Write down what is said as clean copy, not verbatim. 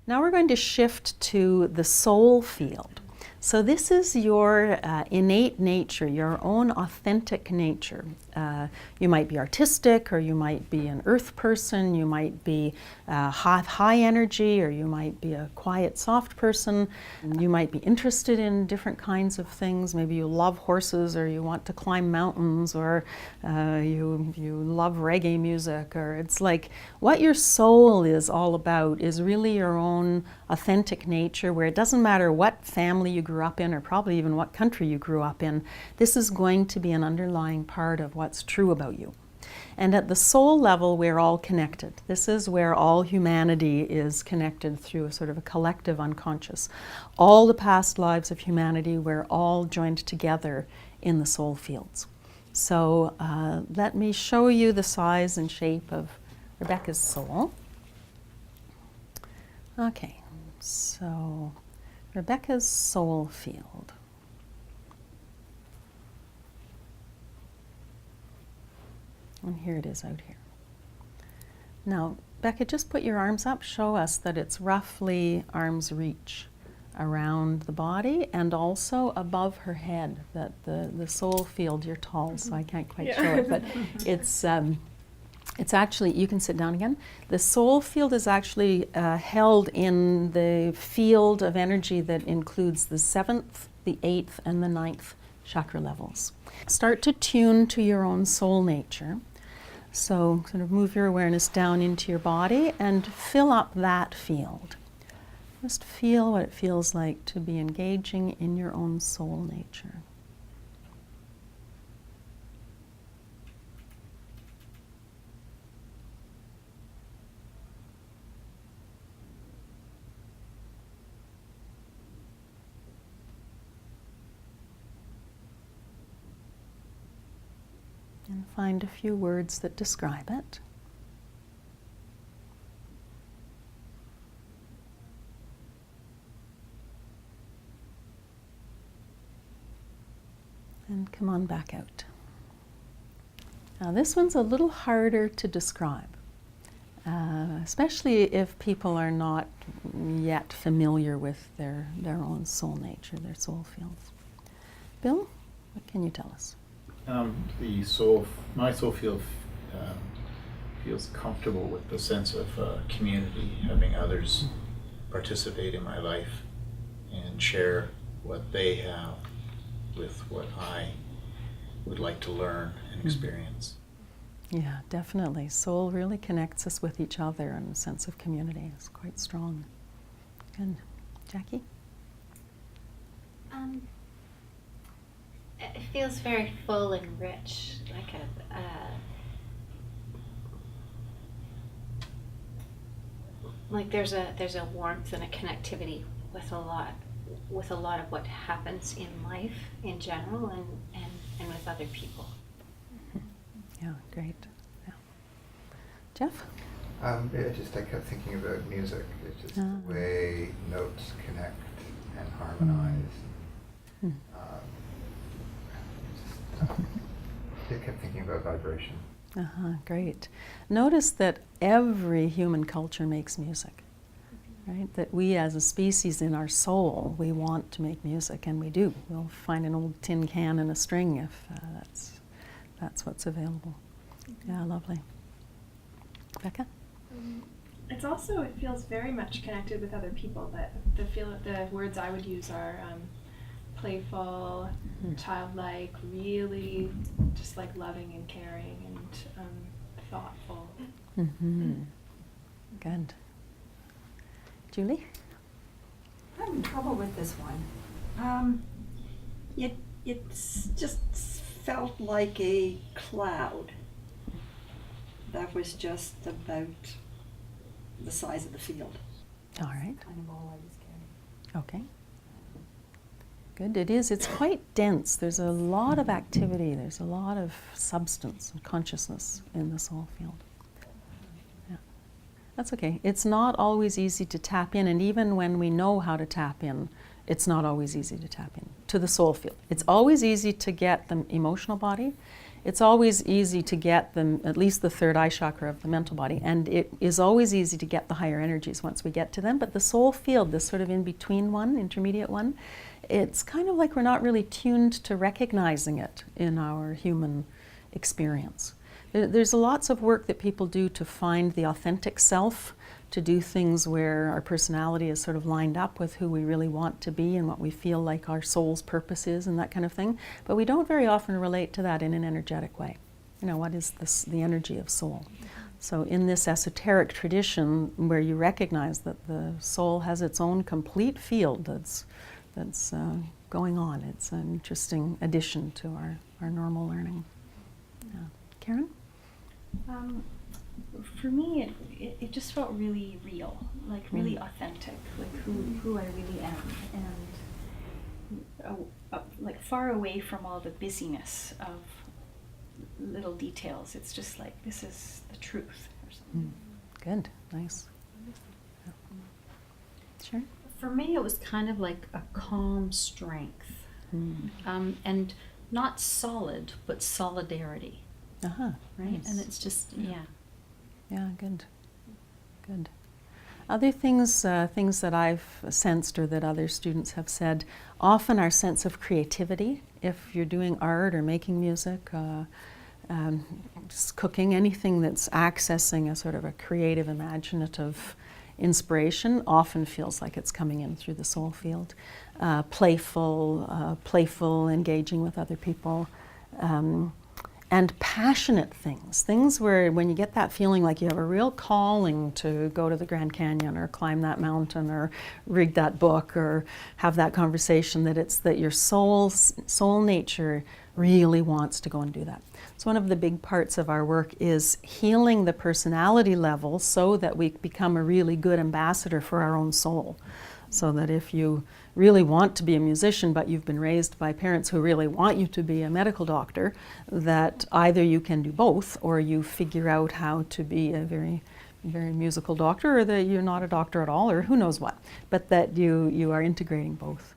Now we're going to shift to the soul field. So this is your innate nature, your own authentic nature. You might be artistic, or you might be an earth person, you might be high energy, or you might be a quiet, soft person. You might be interested in different kinds of things. Maybe you love horses, or you want to climb mountains, or you love reggae music. Or it's like what your soul is all about is really your own authentic nature, where it doesn't matter what family you grew up in, or probably even what country you grew up in. This is going to be an underlying part of what's true about you. And at the soul level, we're all connected. This is where all humanity is connected through a sort of a collective unconscious. All the past lives of humanity, we're all joined together in the soul fields. So let me show you the size and shape of Rebecca's soul. Okay, so Rebecca's soul field. And here it is out here. Now, Becca, just put your arms up. Show us that it's roughly arm's reach around the body and also above her head, that the soul field, you're tall, so I can't quite show it, but it's actually, you can sit down again. The soul field is actually held in the field of energy that includes the 7th, the 8th, and the 9th chakra levels. Start to tune to your own soul nature. So sort of move your awareness down into your body and fill up that field. Just feel what it feels like to be engaging in your own soul nature. And find a few words that describe it. And come on back out. Now this one's a little harder to describe, especially if people are not yet familiar with their own soul nature, their soul fields. Bill, what can you tell us? My soul field feels comfortable with the sense of community, having others participate in my life and share what they have with what I would like to learn and experience. Yeah, definitely. Soul really connects us with each other, and a sense of community is quite strong. Good. Jackie? It feels very full and rich, like like there's a warmth and a connectivity with a lot of what happens in life in general and with other people. Yeah, great. Yeah. Jeff? I kept thinking about music. It's just the way notes connect and harmonize. I kept thinking about vibration. Great. Notice that every human culture makes music, right? That we as a species in our soul, we want to make music, and we do. We'll find an old tin can and a string if that's what's available. Yeah, lovely. Becca? It feels very much connected with other people. That the words I would use are playful, childlike, really just like loving and caring and thoughtful. Good. Julie? I'm in trouble with this one. It's just felt like a cloud that was just about the size of the field. All right. Kind of all I was getting. Okay. Good. It is. It's quite dense. There's a lot of activity. There's a lot of substance and consciousness in the soul field. Yeah. That's okay. It's not always easy to tap in, and even when we know how to tap in, it's not always easy to tap in to the soul field. It's always easy to get the emotional body. it's always easy to get them, at least the third eye chakra of the mental body, and it is always easy to get the higher energies once we get to them. But the soul field, this sort of in-between one, intermediate one, it's kind of like we're not really tuned to recognizing it in our human experience. There's lots of work that people do to find the authentic self, to do things where our personality is sort of lined up with who we really want to be and what we feel like our soul's purpose is and that kind of thing. But we don't very often relate to that in an energetic way. You know, what is this, the energy of soul? So in this esoteric tradition where you recognize that the soul has its own complete field that's going on, it's an interesting addition to our normal learning. Yeah. Karen? For me, it just felt really real, like really authentic, like who I really am, and like far away from all the busyness of little details. It's just like, this is the truth or something. Good, nice. Yeah. Sure. For me, it was kind of like a calm strength, and not solid, but solidarity. Uh-huh. Right? Nice. And it's just, yeah. Yeah, good. Good. Other things that I've sensed or that other students have said, often our sense of creativity, if you're doing art or making music, just cooking, anything that's accessing a sort of a creative, imaginative inspiration, often feels like it's coming in through the soul field. Playful, engaging with other people. And passionate things where when you get that feeling like you have a real calling to go to the Grand Canyon or climb that mountain or read that book or have that conversation, that it's that your soul nature really wants to go and do that. So one of the big parts of our work is healing the personality level so that we become a really good ambassador for our own soul. So that if you really want to be a musician, but you've been raised by parents who really want you to be a medical doctor, that either you can do both, or you figure out how to be a very, very musical doctor, or that you're not a doctor at all, or who knows what, but that you are integrating both.